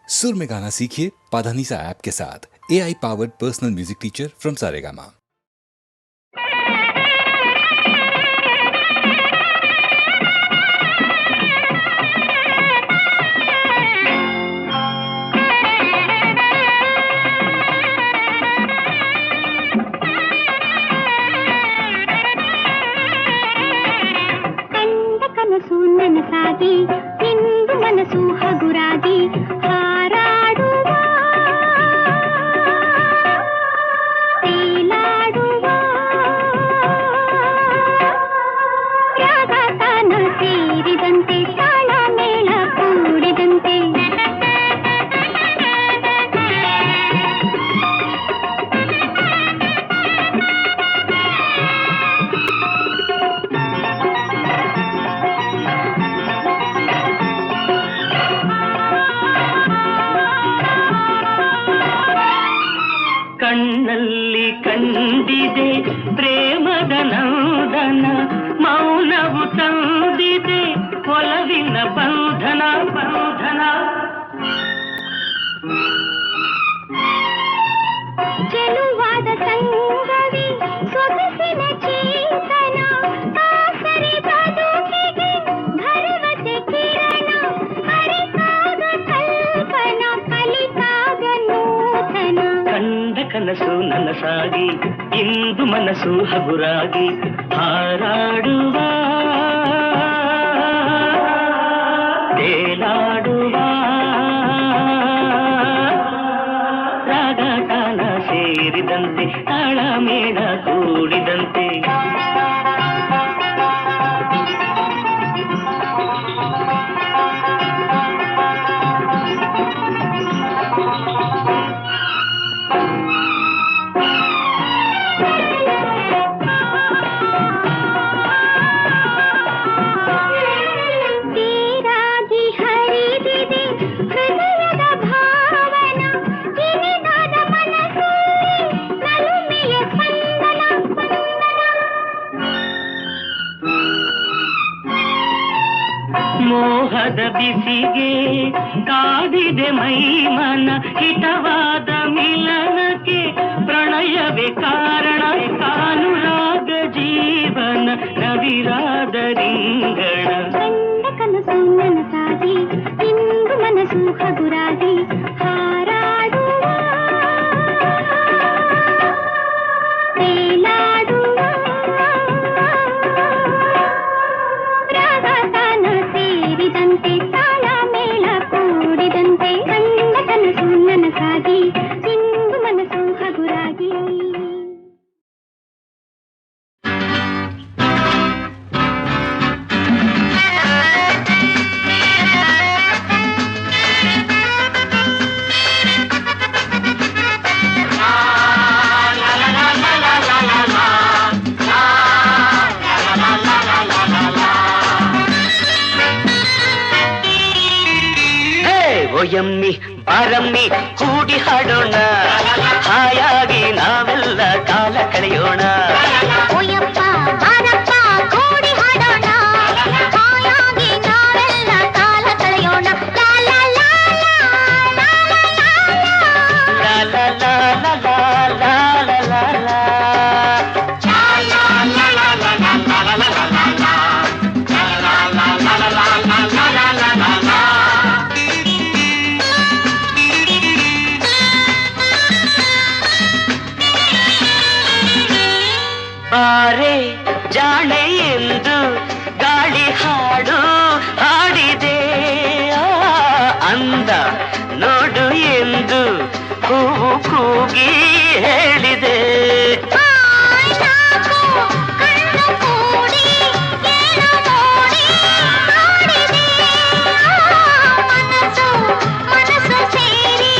सुर में गाना सीखिए पाधानीसा ऐप के साथ। AI powered personal music teacher from Saregama. ಕನಸು ನನಸಾಗಿ ಇಂದು ಮನಸ್ಸು ಹಗುರಾಗಿ ಹಾರಾಡುವ ತೇಲಾಡುವ ರಾಗ ತಾನ ಸೇರಿದಂತೆ ತಾಳ ಮೇಳ ಕೂಡಿದಂತೆ ಕಣ್ಣಲ್ಲಿ ಕಂಡಿದೆ ಪ್ರೇಮದ ನಂದನ, ಮೌನವು ತಂದಿದೆ ಒಲವಿನ ಬಂಧನ ಬಂಧನ. ಚೆಲುವಾದ ಸಂಗವಿ ಸೊಗಸಿನ ಚೇತನ, ಆಸರೆ ಬದುಕಿಗೆ ಭರವಸೆ ಕಿರಣ, ಅರಿತಾಗ ಕಲ್ಪನ ಕಲಿತಾಗ ನೂತನ. ಕಂಡ ಕನಸು ನನಸಾಗಿ ಇಂದು ಮನಸ್ಸು ಹಗುರಾಗಿ ಹಾರಾಡುವ ತೇಲಾಡುವ ರಾಗ ತಾನ ಸೇರಿದಂತೆ ತಾಳ ಮೇಳ ಕೂಡಿದಂತೆ. ತೀರಾಗಿ ಹರಿದಿದೆ ಹೃದಯದ ಭಾವನ, ಕಿರಿದಾದ ಮನಸ್ಸಲ್ಲಿ ನಲುಮೆಯ ಸ್ಪಂದನ ಸ್ಪಂದನ. ಮೋಹದ ಬಿಸಿಗೆ ಕಾದಿದೆ ಮೈಮನ, ಹಿತವಾದ ಮಿಲನಕ್ಕೆ ಪ್ರಣಯವೇ ಕಾರಣ, ಕಾನುರಾಗ ಜೀವನ ನವಿರಾದ ರಿಂಗಣ. ಕಂಡ ಕನಸು ನನಸಾಗಿ ಇಂದು ಮನಸ್ಸು ಹಗುರಾಗಿ ಹಾರಾಡುವ ತೇಲಾಡುವ ರಾಗ ತಾನ ಸೇರಿದಂತೆ ತಾಳ ಮೇಳ ಕೂಡಿದಂತೆ. ಕಂಡ ಕನಸು ನನಸಾಗಿ ಇಂದು ಮನಸ್ಸು ಹಗುರಾಗಿ. ಓಯಮ್ಮಿ ಬಾರಮ್ಮಿ ಕೂಡಿ ಹಾಡೋಣ, ಹಾಯಾಗಿ ನಾವೆಲ್ಲ ಕಾಲ ಕಳೆಯೋಣ. ಓಯಪ್ಪ ಬಾರಪ್ಪ ಕೂಡಿ ಹಾಡೋಣ, ಹಾಯಾಗಿ ನಾವೆಲ್ಲ ಕಾಲ ಕಳೆಯೋಣ. ಲಾ ಲಾ ಲಾ ಲಾ ಲಾ ಲಾ ಲಾ ಲಾ. ಲಾ ಲಾ ಲಾ ಲಾ ಲಾ ಲಾ ಲಾ. ಬಾರೆ ಜಾಣೆ ಎಂದು ಗಾಳಿ ಹಾಡು ಹಾಡಿದೆ, ಅಂದ ನೋಡು ಎಂದು ಹೂವು ಕೂಗಿ ಹೇಳಿದೆ. ಕಣ್ಣು ಕೂಡಿ ಏನು ನೋಡಿ ಹಾಡಿದೆ, ಮನಸ್ಸು ಮನಸ್ಸು ಸೇರಿ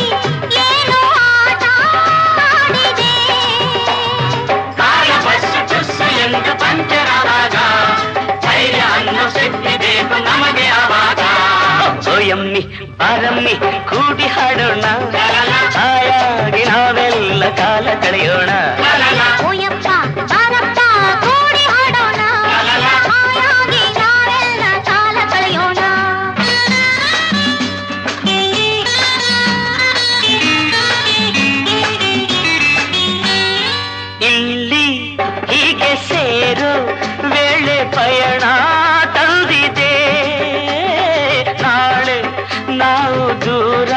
ಏನು ಆಟ ಆಡಿದೆ. ಎಂದು ಪಂಚರಾದಾಗ ಧೈರ್ಯ ಅನ್ನೋ ಶಕ್ತಿ ಬೇಕು ನಮಗೆ ಆವಾಗ. ಓಯಮ್ಮಿ ಬಾರಮ್ಮಿ ಕೂಡಿ ಹಾಡೋಣ, ಹಾಯಾಗಿ ನಾವೆಲ್ಲ ಕಾಲ ಕಳೆಯೋಣ. ಓಯಪ್ಪ ಬಾರಪ್ಪ ಕೂಡಿ ಹಾಡೋಣ, ಹಾಯಾಗಿ ನಾವೆಲ್ಲ ಕಾಲ ಕಳೆಯೋಣ. ದೂರ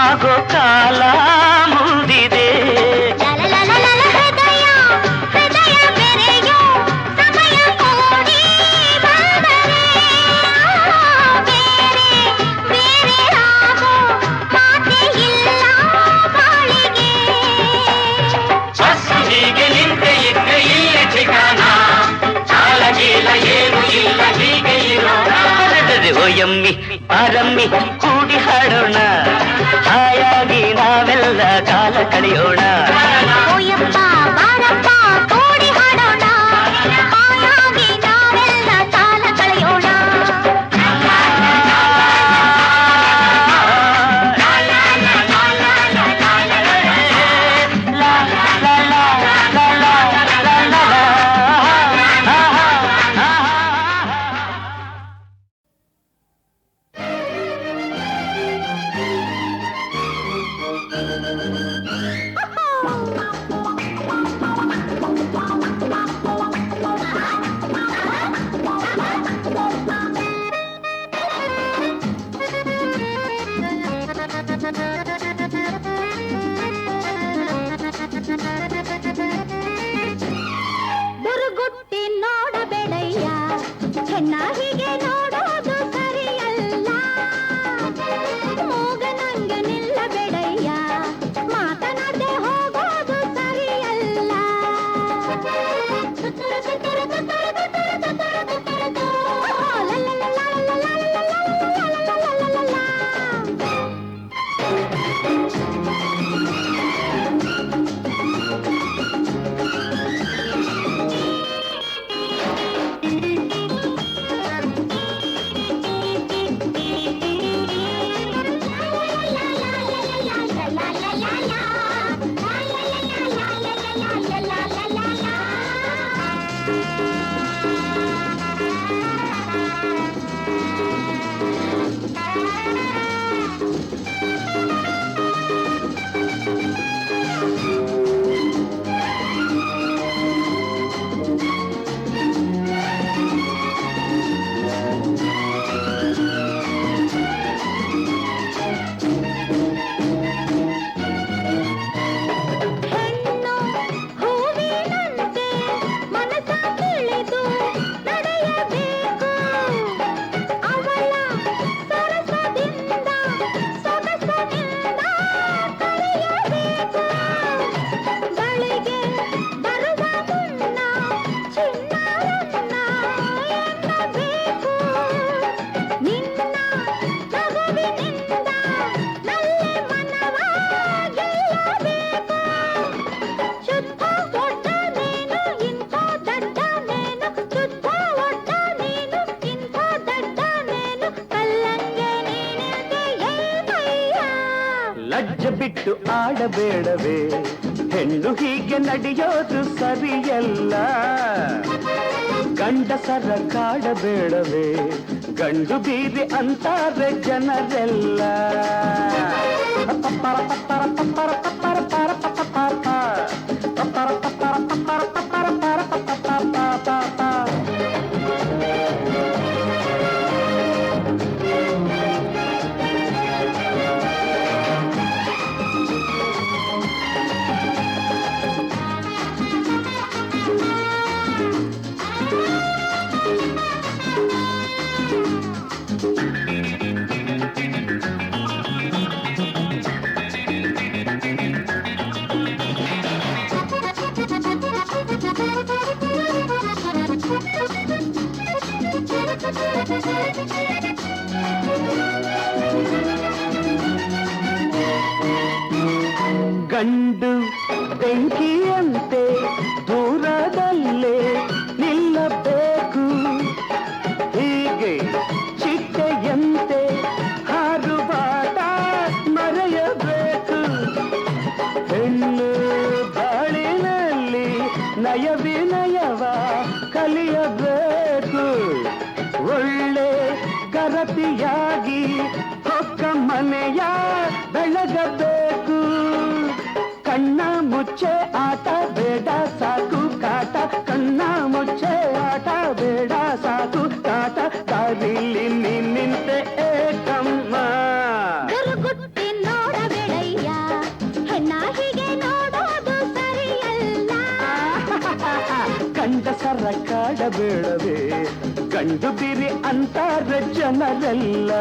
ಆಗೋ ಕಾಲ ಮುಂದಿದೆ. ಲಲಲಲಲ ಹೃದಯ ಹೃದಯ ಬೆರೆಯೋ ಸಮಯ ಕೂಡಿ ಬಂದರೆ ಬೇರೆ ಬೇರೆ ಆಗೋ ಮಾತೆ ಇಲ್ಲ ಬಾಳಿಗೆ. ಬಸ್ಸು ಹೀಗೆ ನಿಂತೆ ಇದ್ರೆ ಇಲ್ಲಿ ठिकाನ, ಕಾಲಗೀಲ ಏನು ಇಲ್ಲ ಹೀಗೆ ಇರೋಣ. ಓ ಯಮ್ಮಿ ಪಾರಮ್ಮಿ ಕೂಡಿ ಹಾಡೋಣ, ಹಾಯಾಗಿ ನಾವೆಲ್ಲ ಕಾಲ ಕಳೆಯೋಣ. ಓಯಪ್ಪ ಬಾರಪ್ಪ ಕೂಡಿ ಹಾಡೋಣ, ಹಾಯಾಗಿ ನಾವೆಲ್ಲ ಕಾಲ ಕಳೆಯೋಣ. ದುರ್ಗುಟ್ಟಿ ನೋಡಬೇಡಯ್ಯ, ಹೆಣ್ಣ ಹೀಗೆ ನೋಡೋದು ಸರಿಯಲ್ಲ. ಮೂಗನಂಗೆ ನಿಲ್ಲಬೇಡಯ್ಯ, ಮಾತನಾಡದೆ ಹೋಗೋದು ಸರಿಯಲ್ಲ. ಲಜ್ಜೆ ಬಿಟ್ಟು ಆಡಬೇಡವೇ, ಹೆಣ್ಣು ಹೀಗೆ ನಡೆಯೋದು ಸರಿಯಲ್ಲ. ಗಂಡಸರ ಕಾಡಬೇಡವೇ, ಗಂಡು ಬೀರಿ ಅಂತಾರೆ ಜನರೆಲ್ಲ. ಪಪ್ಪರ ಪಪ್ಪರ ಪಪ್ಪರ ಪಪ್ಪರ ಪರ ಪಪ್ಪರ ಪಪ್ಪರ ಪಪ್ಪರ ಪಪ್ಪರ ಪಪ್ಪರ ಪರ ಪಪ್ಪ. ಗಂಡು ಬೆಂಕಿಯಂತೆ ದೂರದಲ್ಲೇ ನಿಲ್ಲಬೇಕು, ಹೀಗೆ ಚಿಟ್ಟೆಯಂತೆ ಹಾರುವಾಟ ಮರೆಯಬೇಕು. ಹೆಣ್ಣು ಬಾಳಿನಲ್ಲಿ ನಯ ವಿನಯವ ಕಲಿಯಬೇಕು, ಒಳ್ಳೆ ಗರತಿಯಾಗಿ ಹೊಕ್ಕ ಮನೆಯ ಬೆಳಗಬೇಕು. ಕಣ್ಣ ಮುಚ್ಚೆ ಆಟ ಬೇಡ ಸಾಕು ಕಾಟ, ಕಣ್ಣ ಮುಚ್ಚೆ ಆಟ ಬೇಡ ಸಾಕು ಕಾಟ, ದಾರಿಲಿ ನಿಂತೆ ಏಕಮ್ಮ. ಬೇಡವೇ ಗಂಡು ಬಿರಿ ಅಂತಾರ ಜನರೆಲ್ಲ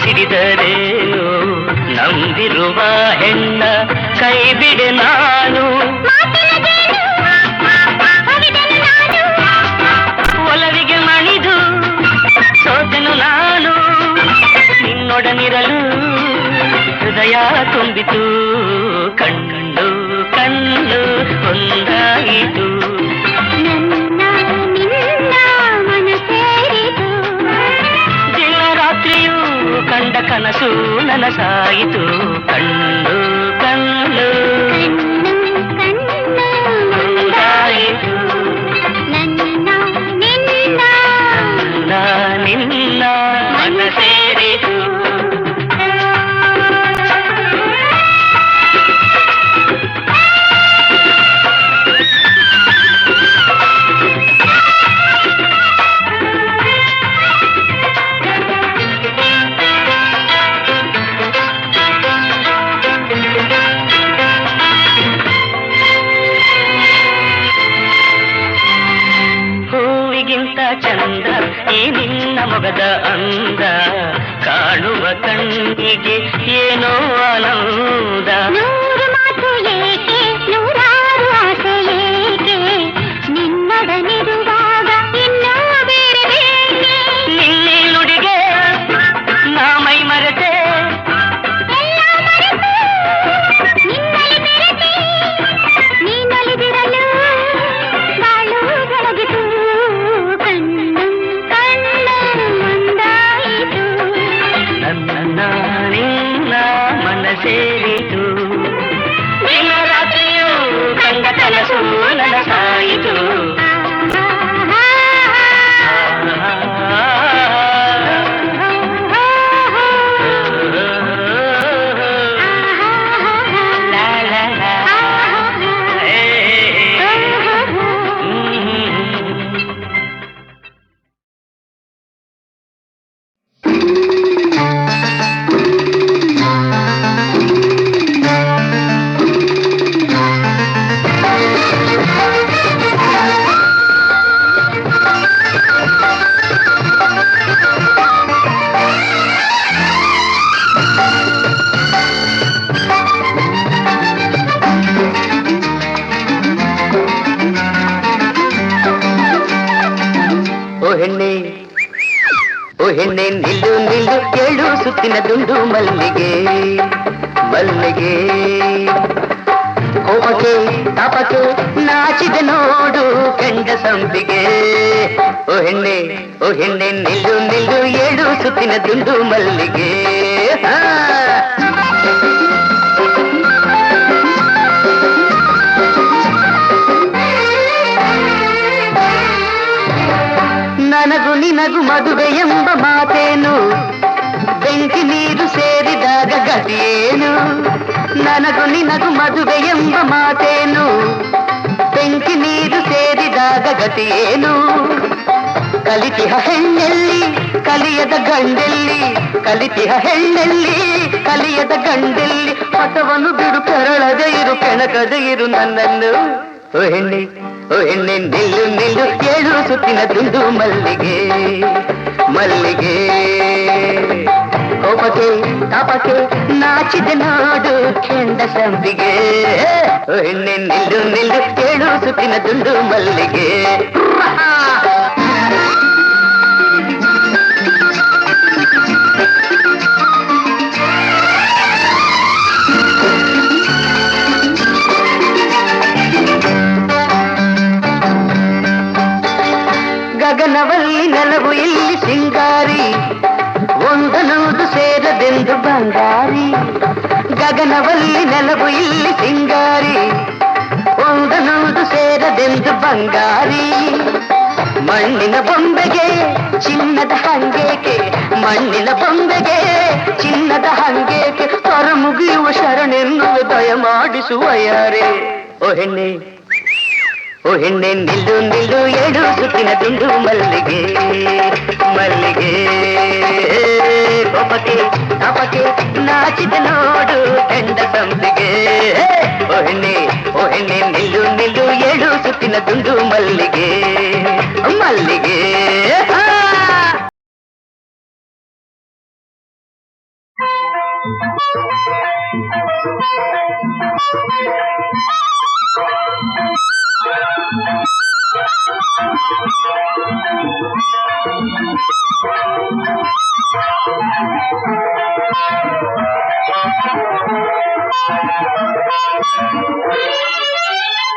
ಸಿಡಿದರೇನು ನಂಬಿರುವ ಹೆಣ್ಣ ಕೈ ಬಿಡೆ ನಾನು ಒಲವಿಗೆ ಮಣಿದು ಸೋತೆನು ನಾನು ನಿನ್ನೊಡನಿರಲು ಹೃದಯ ತುಂಬಿತು ಕಣ್ಣು ಕಣ್ಣು ಒಂದಾಯಿತು ಕಂಡ ಕನಸು ನನಸಾಯಿತು ಕಣ್ಣು ಕಣ್ಣು ಒಂದಾಯಿತು ನನ್ನ ನಿನ್ನ ಮನ ಸೇರಿತು ಚಂದ ಈ ನಿನ್ನ ಮೊಗದ ಅಂದ ಕಾಣುವ ಕಣ್ಣಿಗೆ ಏನೋ ಆನಂದ ನೂರು ಮಾತು ಏಕೆ ನೂರಾರು ಆಸೆ ಏಕೆ ನಿನ್ನೊಡನಿರುವಾಗ ಇನ್ನೂ ಬೇರೆ ಬೇಕೆ ನಿನ್ನೆ ನುಡಿಗೆ ನಾ ಮೈ ಮರೆತೆ ಎಲ್ಲ ಮರೆತು ನಿನ್ನಲ್ಲಿ ಬೆರೆತೆ ನೀನೊಲಿದಿರಲು ಬಾಳು ಬೆಳಗಿತು ಕಣ್ಣು ಕಣ್ಣು ಒಂದಾಯಿತು ನನ್ನ ನಿನ್ನ ಮನ ಸೇರಿತು ದಿನ ರಾತ್ರಿಯೂ ಕಂಡ ಕನಸು ನನಸಾಯಿತು ಹೆಣ್ಣೆ ನಿಲ್ಲು ನಿಲ್ಲು ಕೇಳು ಸುತ್ತಿನ ದುಂಡು ಮಲ್ಲಿಗೆ ಮಲ್ಲಿಗೆ ಕೋಪಕ್ಕೆ ತಾಪಕ್ಕೆ ನಾಚಿದೆ ನೋಡು ಕೆಂಡ ಸಂಪಿಗೆ ಓ ಹೆಣ್ಣೆ ನಿಲ್ಲು ನಿಲ್ಲು ಏಳು ಸುತ್ತಿನ ದುಂಡು ಮಲ್ಲಿಗೆ ನಿನಗೂ ಮದುವೆ ಎಂಬ ಮಾತೇನು ಬೆಂಕಿ ನೀರು ಸೇರಿದಾಗ ಗತಿಯೇನು ನನಗೂ ನಿನಗೂ ಮದುವೆ ಎಂಬ ಮಾತೇನು ಬೆಂಕಿ ನೀರು ಸೇರಿದಾಗ ಗತಿಯೇನು ಕಲಿತಿಹ ಹೆಣ್ಣೆಲ್ಲಿ ಕಲಿಯದ ಗಂಡೆಲ್ಲಿ ಕಲಿತಿಹ ಹೆಣ್ಣೆಲ್ಲಿ ಕಲಿಯದ ಗಂಡೆಲ್ಲಿ ಪಥವನ್ನು ಬಿಡು ಕೆರಳದೆ ಇರು ಕೆಣಕದೆ ಇರು ನನ್ನನ್ನು ಓ ಹೆಣ್ಣೆ ನಿಲ್ಲು ನಿಲ್ಲು 7 ಸುತ್ತಿನ ದುಂಡು ಮಲ್ಲಿಗೆ ಮಲ್ಲಿಗೆ ಕೋಪಕ್ಕೆ ತಾಪಕ್ಕೆ ನಾಚಿದೆ ನೋಡು ಕೆಂಡ ಸಂಪಿಗೆ ಓ ಹೆಣ್ಣೆ ನಿಲ್ಲು ನಿಲ್ಲು 7 ಸುತ್ತಿನ ದುಂಡು ಮಲ್ಲಿಗೆ ಗಗನವಲ್ಲಿ ನೆಲವು ಇಲ್ಲಿ ಸಿಂಗಾರಿ ಒಂದನೂದು ಸೇರದೆಂದು ಬಂಗಾರಿ ಗಗನವಲ್ಲಿ ನೆಲವು ಇಲ್ಲಿ ಸಿಂಗಾರಿ ಒಂದನೂದು ಸೇರದೆಂದು ಬಂಗಾರಿ ಮಣ್ಣಿನ ಬೊಂಬೆಗೆ ಚಿನ್ನದ ಹಂಗೇಕೆ ಮಣ್ಣಿನ ಬೊಂಬೆಗೆ ಚಿನ್ನದ ಹಂಗೇಕೆ ಹೊರ ಮುಗಿಯುವ ಶರಣೆನ್ನುವ ದಯ ಮಾಡಿಸುವ ಯಾರೇ ಓ ಹೆಣ್ಣೆ ನಿಲ್ಲು ನಿಲ್ಲು 7 ಸುತ್ತಿನ ದುಂಡು ಮಲ್ಲಿಗೆ ಮಲ್ಲಿಗೆ ಕೋಪಕ್ಕೆ ತಾಪಕ್ಕೆ ನಾಚಿದ ನೋಡು ಕೆಂಡ ಸಂಪಿಗೆ ಓ ಹೆಣ್ಣೆ ನಿಲ್ಲು ನಿಲ್ಲು 7 ಸುತ್ತಿನ ದುಂಡು ಮಲ್ಲಿಗೆ ಮಲ್ಲಿಗೆ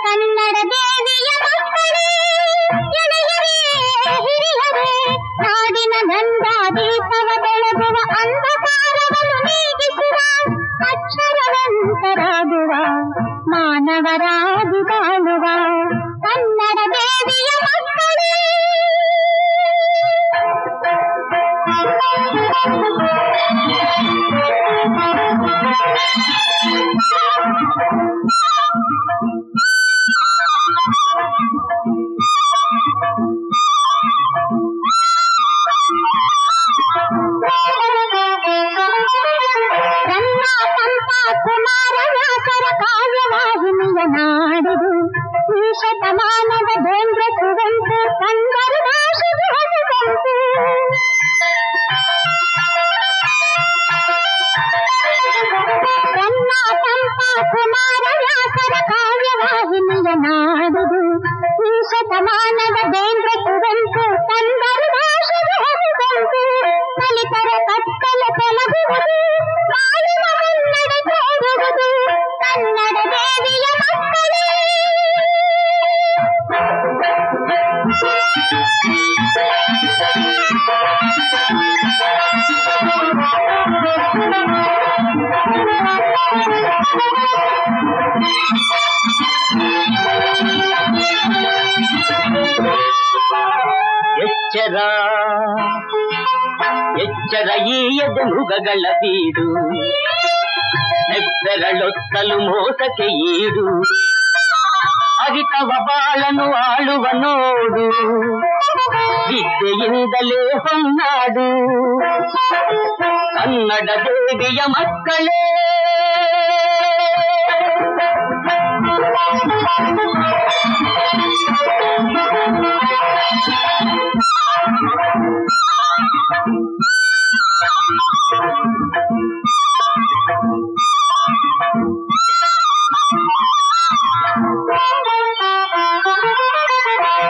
ಕನ್ನಡ ದೇವಿಯ ಮಕ್ಕಳೇ ಎಳೆಯರೇ ಹಿರಿಯರೇ ನಾಡಿನ ಗಂಧ ದೀಪವ ಬೆಳಗುವ ಅಂಧಕಾರವನ್ನು ನೀಗಿಸುವ ಅಕ್ಷರವಂತರಾಗುವ ಮಾನವರಾಗಿ ಬಾಳುವ ಕನ್ನಡ ದೇವಿಯ ಮಕ್ಕಳೇ ರನ್ನ ಪಂಪ ಕುಮಾರ ವ್ಯಾಸರ ಕಾವ್ಯವಾಹಿನಿಯ ನಾಡಿದು ಈ ಶತಮಾನದ ಬೇಂದ್ರ ಕುವೆಂಪು ಕನ್ನಡ ಭಾಷೆಗೆ ಹೊಸಬಂತು ರನ್ನ ಪಂಪ ಕುಮಾರ ವ್ಯಾಸರ ಕಾವ್ಯವಾಹಿನಿಯ ನಾಡಿದು ಈ ಶತಮಾನದ ಬೇಂದ್ರ ಕುವೆಂಪು ಕನ್ನಡ ಭಾಷೆಗೆ ಹೊಸಬಂತು ದಲಿತರ ಕತ್ತಲ ತೊಲಗುವುದು ಮಾಲಿನ ಕನ್ನಡ ತೋರುವುದು ಕನ್ನಡ ದೇವಿಯ ಮಕ್ಕಳೇ ಎಚ್ಚರ ಎಚ್ಚರ ಈ ಎದೆ ಮೃಗಗಳ ಬೀಡು ಹೆಬ್ಬೆರಳೊತ್ತಲು ಮೋಸಕ್ಕೆ ಈಡು ಅರಿತವ ಬಾಳನು ಆಳುವ ನೋಡು ವಿದ್ಯೆಯಿಂದಲೇ ಹೊನ್ನಾಡು ಕನ್ನಡ ದೇವಿಯ ಮಕ್ಕಳೇ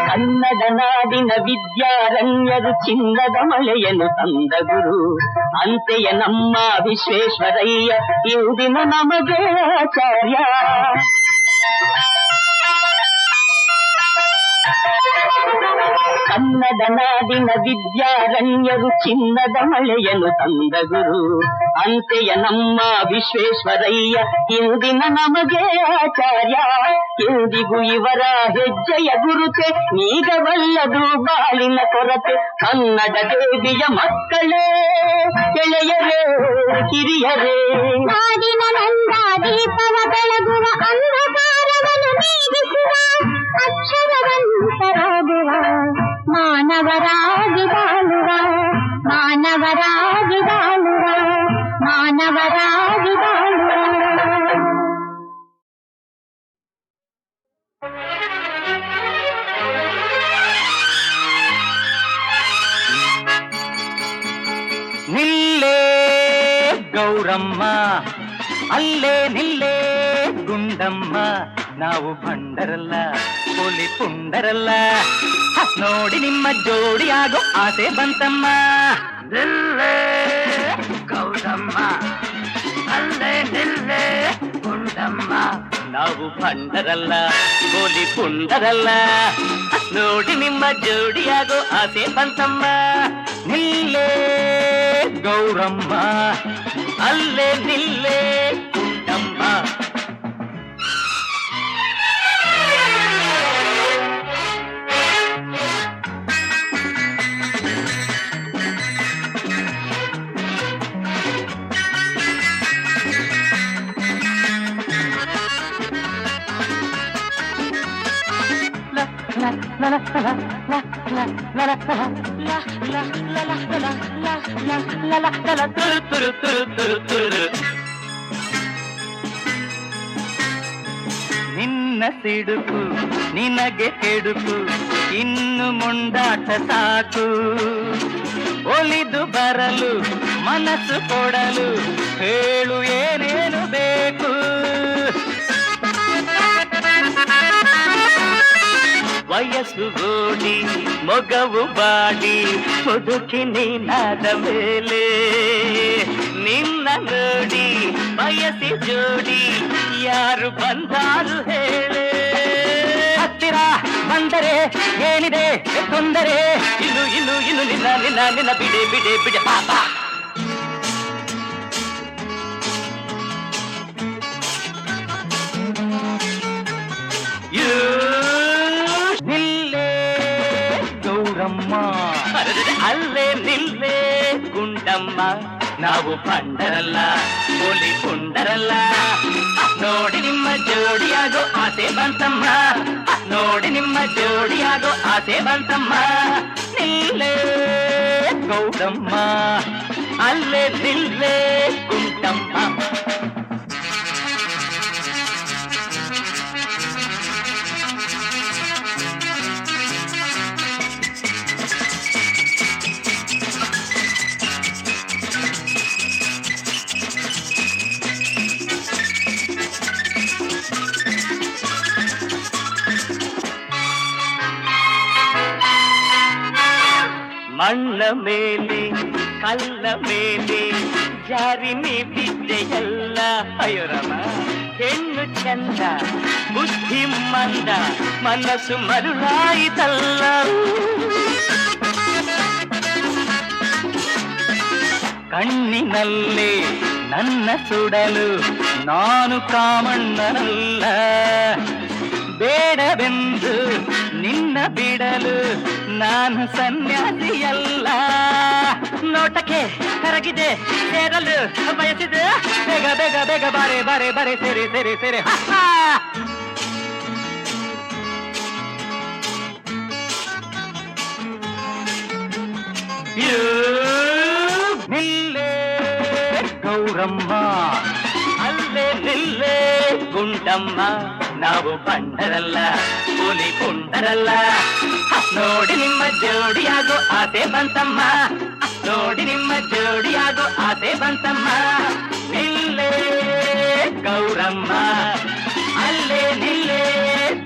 ಕನ್ನಡ ನಾಡಿನ ವಿದ್ಯಾರಣ್ಯರು ಚಿನ್ನದ ಮಳೆಯನ್ನು ತಂದ ಗುರು ಅಂತೆಯೇ ನಮ್ಮ ವಿಶ್ವೇಶ್ವರಯ್ಯ ಇಂದಿನ ನಮಗೆ ಆಚಾರ್ಯ ಕನ್ನಡ ನಾಡಿನ ವಿದ್ಯಾರಣ್ಯರು ಚಿನ್ನದ ಮಳೆಯನ್ನು ತಂದ ಗುರು. ಅಂತೆಯ ನಮ್ಮ ವಿಶ್ವೇಶ್ವರಯ್ಯ ಇಂದಿನ ನಮಗೆ ಆಚಾರ್ಯ. ಇಂದಿಗೂ ಇವರ ಹೆಜ್ಜೆಯ ಗುರುತೆ ನೀಗವಲ್ಲದು ಬಾಳಿನ ಕೊರತೆ. ಕನ್ನಡ ದೇವಿಯ ಮಕ್ಕಳೇ ಎಳೆಯರೇ ಕಿರಿಯರೇ, ನಾಡಿನ ನಂದ ದೀಪವ ಬೆಳಗುವ ಅಂಧಕಾರವನ್ನು ನೀಗಿಸುವ ಅಕ್ಷರವಂತರಾಗುವ ಮಾನವರಾಗಿ ಬಾಳುವ ಮಾನವರಾಗಿ ಬಾಳುವ ಮಾನವರಾಗಿ ಬಾಳುವ. ನಿಲ್ಲೇ ಗೌರಮ್ಮ, ಅಲ್ಲೇ ನಿಲ್ಲೇ ಗುಂಡಮ್ಮ. ನಾವು ಭಂಡರಲ್ಲ, ಪೊಲಿ ಪುಂಡರಲ್ಲ. ನೋಡಿ ನಿಮ್ಮ ಜೋಡಿಯಾಗೋ ಆಸೆ ಬಂತಮ್ಮ. ನಿಲ್ಲೇ ಗೌರಮ್ಮ, ಅಲ್ಲೇ ನಿಲ್ಲೇ ಗುಂಡಮ್ಮ. ನಾವು ಭಂಡರಲ್ಲ, ಪೊಲಿ ಪುಂಡರಲ್ಲ. ನೋಡಿ ನಿಮ್ಮ ಜೋಡಿಯಾಗೋ ಆಸೆ ಬಂತಮ್ಮ. ನಿಲ್ಲೇ ಗೌರಮ್ಮ, ಅಲ್ಲೇ ನಿಲ್ಲೇ ಗುಂಡಮ್ಮ. ನಿನ್ನ ಸಿಡುಕು ನಿನಗೆ ಕೆಡುಕು, ಇನ್ನು ಮುಂದಾಟ ಸಾಕು. ಒಲಿದು ಬರಲು ಮನಸ್ಸು ಕೊಡಲು ಹೇಳು ಏನೇನು ಬೇಕು. ವಯಸ್ಸು ಗೋಡಿ ಮೊಗವು ಬಾಡಿ ಮುದುಕಿ ನೀನಾದ ಮೇಲೆ ನಿನ್ನ ನೋಡಿ ಬಯಸಿ ಜೋಡಿ ಯಾರು ಬಂದಾರು ಹೇಳೆ. ಹತ್ತಿರ ಬಂದರೆ ಏನಿದೆ ತೊಂದರೆ, ಇನ್ನು ಇನ್ನು ಇನ್ನು ನಿನ್ನ ನಿನ್ನ ನಿನ್ನ ಬಿಡೆ ಬಿಡೆ ಬಿಡೆ ಪಾಪ. ನಿಲ್ಲೇ ಗೌರಮ್ಮ, ಅಲ್ಲೇ ನಿಲ್ಲೇ ಗುಂಡಮ್ಮ. ನಾವು ಪಂಡರಲ್ಲ, ಪೊಲಿ ಪುಂಡರಲ್ಲ. ನೋಡಿ ನಿಮ್ಮ ಜೋಡಿಯಾಗೋ ಆಸೆ ಬಂತಮ್ಮ. ನೋಡಿ ನಿಮ್ಮ ಜೋಡಿಯಾಗೋ ಆಸೆ ಬಂತಮ್ಮ. ನಿಲ್ಲೇ ಗೌರಮ್ಮ, ಅಲ್ಲೇ ನಿಲ್ಲೇ ಗುಂಡಮ್ಮ. ಮಣ್ಣ ಮೇಲೆ ಕಲ್ಲ ಮೇಲೆ ಜಾರಿ ನೀ ಬಿದ್ದೆಯಲ್ಲ. ಅಯ್ಯೋರಮ್ಮ, ಹೆಣ್ಣು ಚಂದ ಬುದ್ಧಿ ಮಂದ ಮನಸ್ಸು ಮರುಳಾಯಿತಲ್ಲ. ಕಣ್ಣಿನಲ್ಲೇ ನನ್ನ ಸುಡಲು ನಾನು ಕಾಮಣ್ಣನಲ್ಲ. ಬೇಡವೆಂದು ನಿನ್ನ ಬಿಡಲು ನಾನು ಸನ್ಯಾಸಿಯಲ್ಲ. ನೋಟಕ್ಕೆ ಕರಗಿದೆ ಸೇರಲು ಬಯಸಿದೆ. ಬೇಗ ಬೇಗ ಬೇಗ ಬಾರೆ ಬಾರೆ ಬಾರೆ ಸೇರೆ ಸೇರೆ ಸೇರೆ. ನಿಲ್ಲೇ ಗೌರಮ್ಮ, ಅಲ್ಲೇ ನಿಲ್ಲೇ ಗುಂಡಮ್ಮ. ನಾವು ಬಂಡರಲ್ಲ, ಪುಲಿ ಪುಂಡರಲ್ಲ. ನೋಡಿ ನಿಮ್ಮ ಜೋಡಿಯಾಗೋ ಆಸೆ ಬಂತಮ್ಮ. ನೋಡಿ ನಿಮ್ಮ ಜೋಡಿಯಾಗೋ ಆಸೆ ಬಂತಮ್ಮ. ನಿಲ್ಲೇ ಗೌರಮ್ಮ, ಅಲ್ಲೇ ನಿಲ್ಲೇ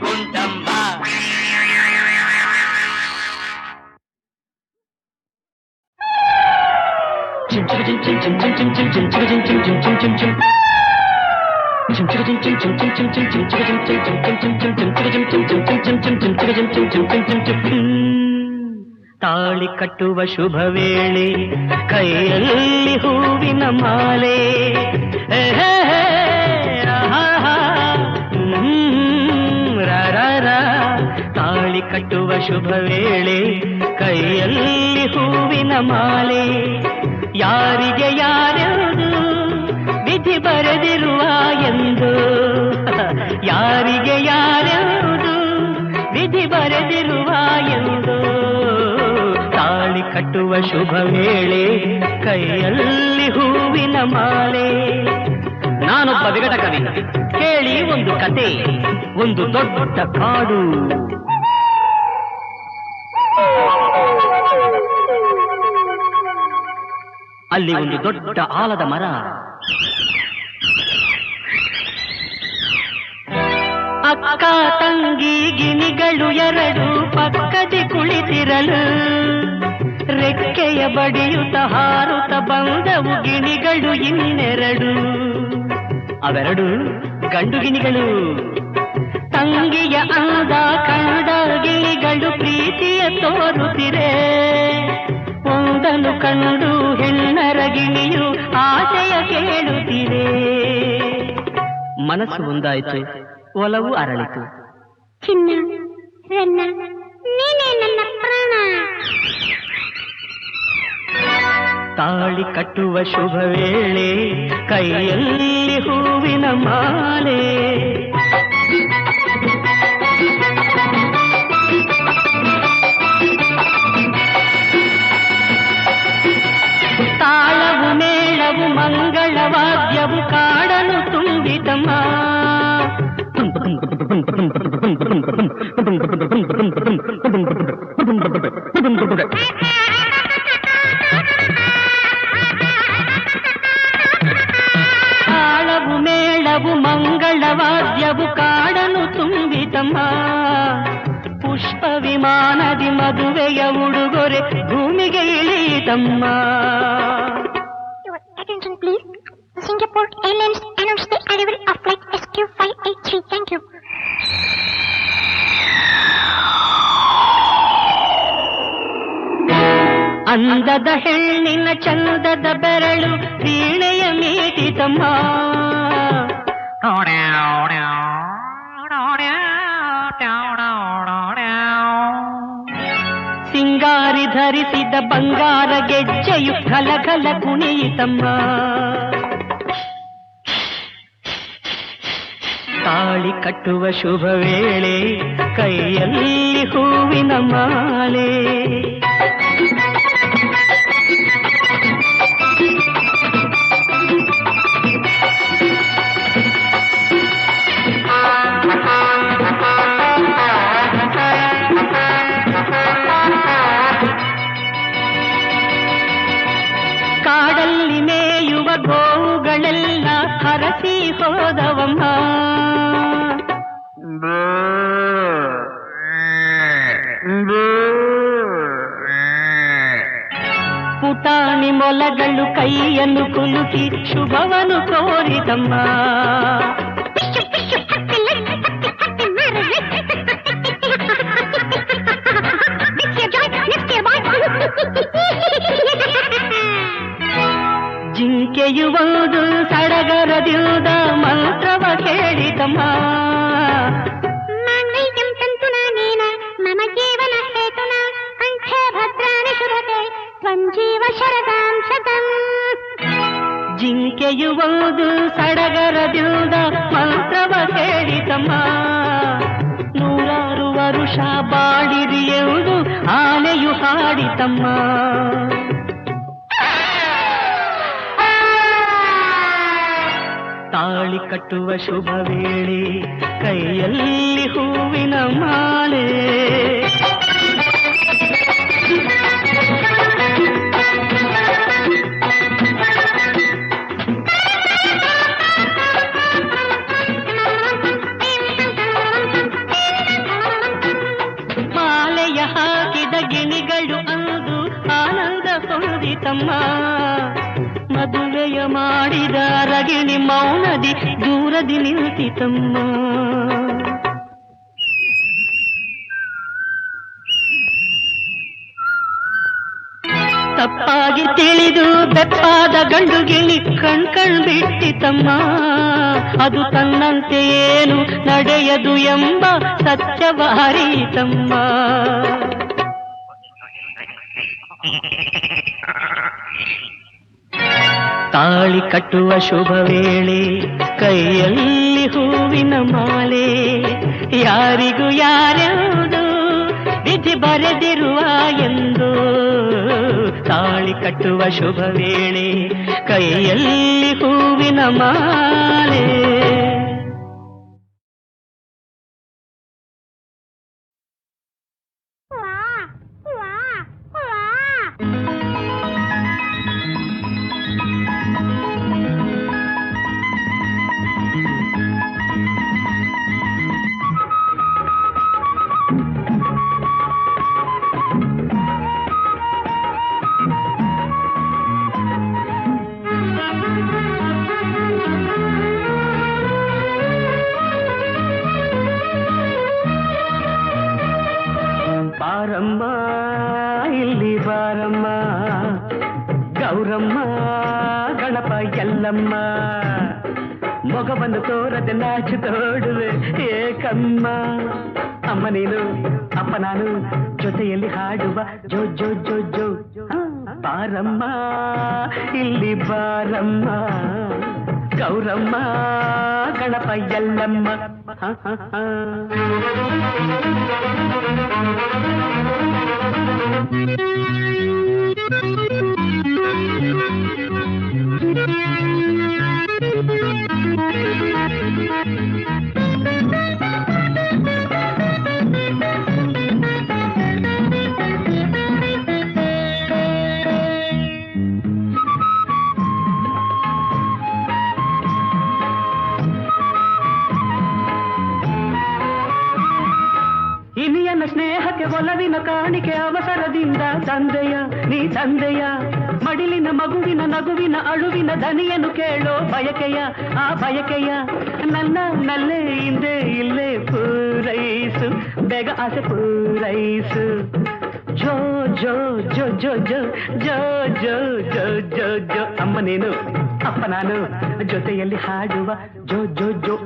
ಗುಂಡಮ್ಮ. ತಾಳಿ ಕಟ್ಟುವ ಶುಭ ವೇಳೆ ಕೈಯಲ್ಲಿ ಹೂವಿನ ಮಾಲೆ ತಾಳಿ ಕಟ್ಟುವ ಶುಭ ವೇಳೆ ಕೈಯಲ್ಲಿ ಹೂವಿನ ಮಾಲೆ ಯಾರಿಗೆ ಯಾರ್ಯಾವುದು ವಿಧಿ ಬರೆದಿರುವ ಎಂದು ಯಾರಿಗೆ ಯಾರ್ಯಾವುದು ವಿಧಿ ಬರೆದಿರುವ ಎಂದು ತಾಳಿ ಕಟ್ಟುವ ಶುಭ ವೇಳೆ ಕೈಯಲ್ಲಿ ಹೂವಿನ ಮಾಲೆ ನಾನೊಬ್ಬ ವಿಕಟ ಕವಿ ಕೇಳಿ ಒಂದು ಕತೆ ಒಂದು ದೊಡ್ಡ ಕಾಡು ಅಲ್ಲಿ ಒಂದು ದೊಡ್ಡ ಆಲದ ಮರ ಅಕ್ಕ ತಂಗಿ ಗಿಣಿಗಳು ಎರಡು ಪಕ್ಕದಿ ಕುಳಿತಿರಲು ರೆಕ್ಕೆಯ ಬಡಿಯುತ್ತ ಹಾರುತ್ತ ಬಂದವು ಗಿಣಿಗಳು ಇನ್ನೆರಡು ಅವೆರಡು ಗಂಡು ಗಿಣಿಗಳು ತಂಗಿಯ ಅಂದ ಕಂಡ ಗಿಳಿಗಳು ಪ್ರೀತಿಯ ತೋರುತ್ತಿರೆ ಒಂದನ್ನು ಕಂಡು ಹೆಣ್ಣರ ಗಿಣಿಯು ಆಸೆಯ ಕೇಳುತ್ತಿದೆ ಮನಸ್ಸು ಒಂದಾಯಿತು ಒಲವು ಅರಳಿತು ಚಿನ್ನ ರನ್ನ ನೀನೇ ನನ್ನ ಪ್ರಾಣ ತಾಳಿ ಕಟ್ಟುವ ಶುಭ ವೇಳೆ ಕೈಯಲ್ಲಿ ಹೂವಿನ ಮಾಲೆ ತಾಳವು ಮೇಳವು ಮಂಗಳವಾದ್ಯವು ಕಾಡಲು ತುಂಬಿತಮ್ಮ ತಾಳವು ಮೇಳವು ಮಂಗಳವಾದ್ಯವು ಕಾಡಲು ತುಂಬಿತಮ್ಮ ಪುಷ್ಪ ವಿಮಾನದಿ ಮದುವೆಯ ಉಡುಗೊರೆ ಭೂಮಿಗೆ ಇಳಿತಮ್ಮ Your attention please. Singapore Airlines announced the arrival of flight SQ583. Thank you. ಅಂದದ ಹೆಣ್ಣಿನ ಚಂದದ ಬೆರಳು ವೀಣೆಯ ಮೀಟಿತಮ್ಮ ಸಿಂಗಾರಿ ಧರಿಸಿದ ಬಂಗಾರ ಗೆಜ್ಜೆಯು ಘಲಘಲ ಕುಣಿಯಿತಮ್ಮ ತಾಳಿ ಕಟ್ಟುವ ಶುಭ ವೇಳೆ ಕೈಯಲ್ಲಿ ಹೂವಿನ ಮಾಲೆ ಕಾಡಲ್ಲಿ ಮೇಯುವ ಗೋವುಗಳೆಲ್ಲ ಹರಸಿ ಹೋದವಮ್ಮ ಪುಟಾಣಿ ಮೊಲಗಳು ಕೈಯನ್ನು ಕುಲುಕಿ ಶುಭವನ್ನು ಕೋರಿದಮ್ಮ ಜಿಂಕೆಯು ಒಂದು ಸಡಗರದಿಂದ ಮಂತ್ರವ ಕೇಳಿದಮ್ಮ ಮಾಂಗಲ್ಯಂ ತಂತುನಾನೇನ ಮಮ ಜೀವನ ಹೇತುನ ಕಂಠೆ ಭದ್ರಾಣಿ ಶುಭತೆ ತ್ವಂಜೀವ ಶರದಾಂ ಶತಂ ಜಿಂಕೆಯು ಒಂದು ಸಡಗರದಿಂದ ಮಂತ್ರವ ಕೇಳಿದಮ್ಮ ನೂರಾರು ವರುಷ ಬಾಳಿರಿ ಎಂದು ಆನೆಯು ಹಾಡಿತಮ್ಮ ತಾಳಿ ಕಟ್ಟುವ ಶುಭ ವೇಳೆ ಕೈಯಲ್ಲಿ ಹೂವಿನ ಮಾಲೆ ಮಾಲೆಯ ಹಾಕಿದ ಗಿಣಿಗಳು ಅಂದು ಆನಂದ ಹೊಂದಿತಮ್ಮ ಮದುವೆಯ ಮಾಡಿದ ರಗಿಣಿ ಮೌನದಿ ದೂರದಿ ನಿಂತಿತಮ್ಮ ತಪ್ಪಾಗಿ ತಿಳಿದು ಬೆಪ್ಪಾದ ಗಂಡು ಗಿಳಿ ಕಣ್ ಬಿಟ್ಟಿತಮ್ಮ. ಅದು ತನ್ನಂತೆ ಏನು ನಡೆಯದು ಎಂಬ ಸತ್ಯವ ಅರಿತಮ್ಮ. ತಾಳಿ ಕಟ್ಟುವ ಶುಭ ವೇಳೆ, ಕೈಯಲ್ಲಿ ಹೂವಿನ ಮಾಲೆ, ಯಾರಿಗೂ ಯಾರ್ಯಾವುದು ವಿಧಿ ಬರೆದಿರುವ ಎಂದು. ತಾಳಿ ಕಟ್ಟುವ ಶುಭ ವೇಳೆ, ಕೈಯಲ್ಲಿ ಹೂವಿನ ಮಾಲೆ. ಬಾರಮ್ಮ ಇಲ್ಲಿ ಬಾರಮ್ಮ, ಗೌರಮ್ಮ ಗಣಪ ಎಲ್ಲಮ್ಮ, ಮೊಗವನ್ನು ತೋರದೆ ನಾಚು ತೋಡುವೆ ಏಕಮ್ಮ. ಅಮ್ಮ ನೀನು ಅಪ್ಪ ನಾನು ಜೊತೆಯಲ್ಲಿ ಹಾಡುವ ಜೋ ಜೋ ಜೋ ಜೋ. ಬಾರಮ್ಮ ಇಲ್ಲಿ ಬಾರಮ್ಮ, ಗೌರಮ್ಮ ಗಣಪ ಎಲ್ಲಮ್ಮ. ಇನಿಯನ ಸ್ನೇಹಕ್ಕೆ ಒಲವಿನ ಕಾಣಿಕೆ ಅವಸರದಿಂದ ತಂದೆಯ ನೀ ತಂದೆಯ, ಮಡಿಲಿನ ಮಗುವಿನ ನಗುವಿನ ಅಳುವಿನ ದನಿಯನ್ನು ಕೇಳೋ ಬಯಕೆಯ ಆ ಬಯಕೆಯ, ನನ್ನ ನಲ್ಲೇ ಹಿಂದೆ ಇಲ್ಲೇ ಪೂರೈಸು ಬೇಗ ಆಸೆ ಪೂರೈಸು. ಜೋ ಜೋ ಜೋ ಜೋ ಜೋ ಜೋ ಜೋ ಜೋ ಜೋ ಜೋ. ಅಮ್ಮ ನೀನು ಅಪ್ಪ ನಾನು ಜೊತೆಯಲ್ಲಿ ಹಾಡುವ ಜೋ ಜೋ ಜೋ.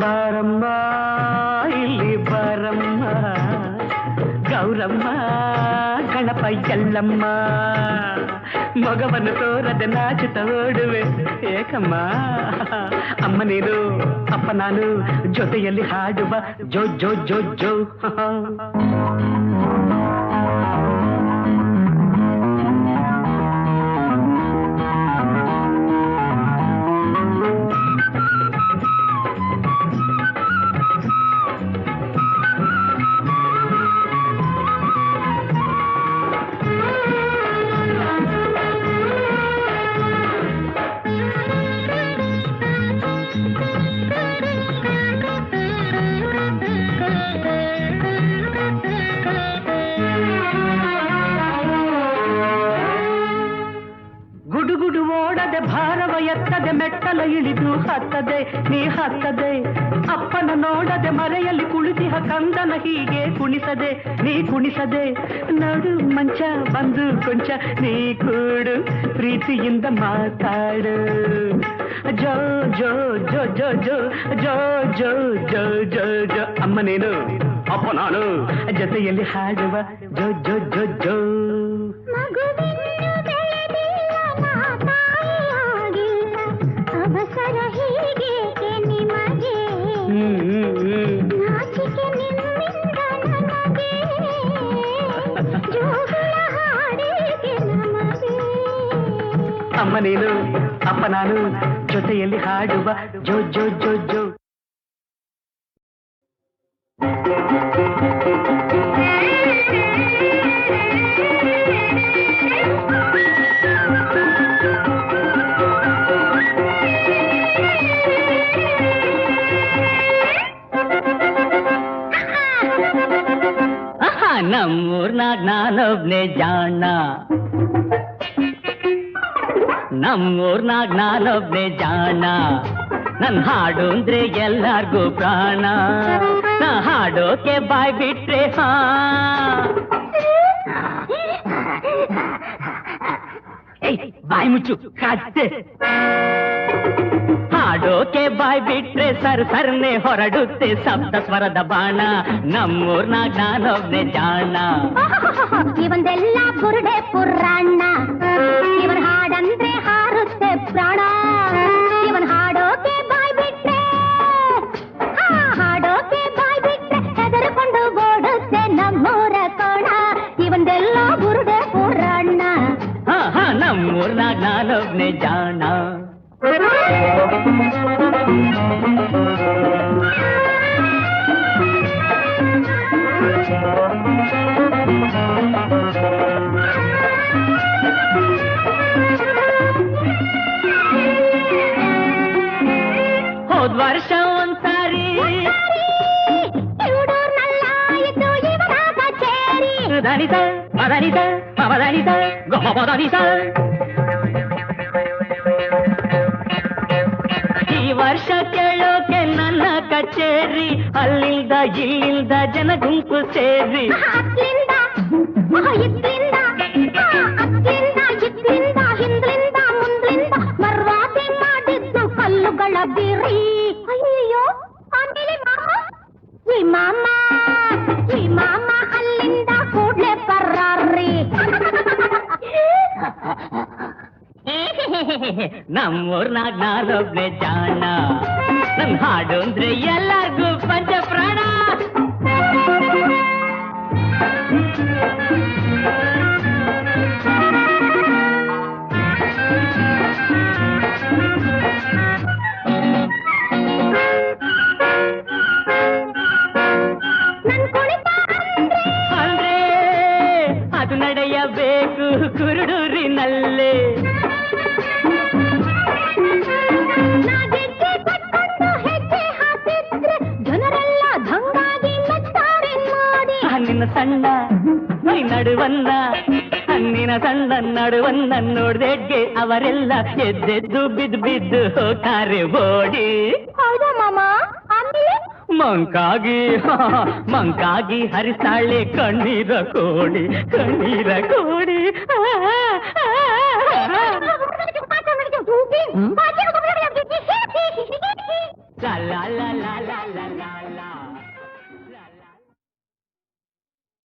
ಬಾರಮ್ಮ ಇಲ್ಲಿ ಬಾರಮ್ಮ, ಗೌರಮ್ಮ ಗಣಪ ಎಲ್ಲಮ್ಮ, ಮಗವನ್ನು ತೋರದೆ ನಾಚುತ್ತ ಓಡುವೆ ಏಕಮ್ಮ. ಅಮ್ಮ ನೀನು ಅಪ್ಪ ನಾನು ಜೊತೆಯಲ್ಲಿ ಹಾಡುವ ಜೋ ಜೋ ಜೋ ಜೋ. ಗುಡುಗುಡು ಓಡದೆ ಭಾರವ ಎತ್ತದೆ ಮೆಟ್ಟಲ ಇಳಿದು ಹತ್ತದೆ ನೀ ಹತ್ತದೆ, ಅಪ್ಪನ ನೋಡದೆ ಮರೆಯಲ್ಲಿ ಕುಳಿತಿಹ ಕಂದನ ಹೀಗೆ ಕುಣಿಸದೆ ನೀ ಕುಣಿಸದೆ. ನಡು ಮಂಚ ಬಂದು ಕೊಂಚ ನೀ ಕೂಡು ಪ್ರೀತಿಯಿಂದ ಮಾತಾಡು. ಜೋ ಜೋ ಜೋ ಜೋ ಜೋ ಜೋ ಜೋ ಜೋ ಜೋ ಜೋ. ಅಮ್ಮ ನೀನು ಅಪ್ಪ ನಾನು ಜೊತೆಯಲ್ಲಿ ಹಾಡುವ ಜೋ ಜೋ ಜೋ ಜೋ. ಅಮ್ಮ ನೀನು ಅಪ್ಪ ನಾನು ಜೊತೆಯಲ್ಲಿ ಹಾಡುವ ಜೋ ಜೋ ಜೋ ಜೋ. ನಮ್ಮೂರ್ನಾಗ ನಾನೊಬ್ನೇ ಜಾಣ, ನಮ್ಮೂರ್ನಾಗ ನಾನೊಬ್ನೇ ಜಾಣ. ನನ್ ಹಾಡು ಅಂದ್ರೆ ಎಲ್ಲಾರ್ಗೂ ಪ್ರಾಣ, ನಾ ಹಾಡೋಕೆ ಬಾಯ್ ಬಿಟ್ರೆ ಹಾ. ಬಾಯ್ ಮುಚ್ಚು ಕತ್ತೆ. ಹಾಡೋಕೆ ಬಾಯ್ ಬಿಟ್ರೆ ಸರ್ ಸರ್ನೆ ಹೊರಡುತ್ತೆ ಸಪ್ತ ಸ್ವರದ ಬಾಣ. ನಮ್ಮೂರ್ನಾಗ ನಾನೊಬ್ನೇ ಜಾಣ. ಇವಂದೆಲ್ಲ ಬುರುಡೆ ಪುರಾಣ, ಇವನ್ ಹಾಡಂದ್ರೆ ಹಾರುತ್ತೆ ಪ್ರಾಣ. ಇವನ್ ಹಾಡೋಕೆ ಬಾಯ್ ಬಿಟ್ರೆ, ಹಾಡೋಕೆ ಬಾಯ್ ಬಿಟ್ರೆ ಹೆದರ್ಕೊಂಡು ಓಡುತ್ತೆ ನಮ್ಮೂರ ಕೋಣ. ಇವಂದೆಲ್ಲ ಬುರುಡೆ ಪುರಾಣ. ನಮ್ಮೂರ್ನಾಗ ನಾನೊಬ್ನೇ ಜಾಣ. ಹೋದ್ ವರ್ಷ ಒಂದ್ಸಾರಿ ಧನಿತ ಮದನಿತ ಮಮದನಿತ ಗಮಪದನಿತ. ಈ ವರ್ಷ ಕೇಳೋಕೆ ನನ್ನ ಕಚೇರಿ, ಅಲ್ಲಿಂದ ಇಲ್ಲಿಂದ ಜನ ಗುಂಪು ಸೇರಿ. ಅತ್ಲಿಂದ ಇತ್ಲಿಂದ ಹಿಂದ್ಲಿಂದ ಮುಂದ್ಲಿಂದ ಮರ್ವಾದಿ ಮಾಡಿದ್ದು ಕಲ್ಲುಗಳ ಬಿರಿ. ಅಯ್ಯೋ ಆಮೇಲೆ ಈ ಮಾಮ ಅಲ್ಲಿಂದ ಕೂಡ್ಲೆ ಪರ್ರಾರ್ರಿ. ನಮ್ಮೂರ್ನಾಗ ನಾನೊಬ್ನೇ ಜಾಣ, ನನ್ ಹಾಡು ಅಂದ್ರೆ ಎಲ್ಲಾರ್ಗೂ ಪಂಚ ಪ್ರಾಣ. ಅಂದ್ರೆ ಅದು ನಡೆಯಬೇಕು ಕುರುಡೂರಿನಲ್ಲೇ. ಜನರೆಲ್ಲ ದಂಗಾಗಿ ಮೆಚ್ಚಾರೆ ನೋಡಿ. ನಿನ್ನ ಸಣ್ಣ ನಡುವನ್ನ, ನಿನ್ನ ಸಣ್ಣ ನಡುವನ್ನ ನೋಡ್ದೆಡ್ಗೆ ಅವರೆಲ್ಲ ಎದ್ದೆದ್ದು ಬಿದ್ದು ಬಿದ್ದು ಹೋಗ್ತಾರೆ ಓಡಿ. ಹೌದಾ ಮಾಮ? ಆಮೇಲೆ ಮಂಕಾಗಿ ಹರಿಸಾಳೆ ಕಣ್ಣೀರ ಕೋಡಿ, ಕಣ್ಣೀರ ಕೋಡಿ. La la la la la la la.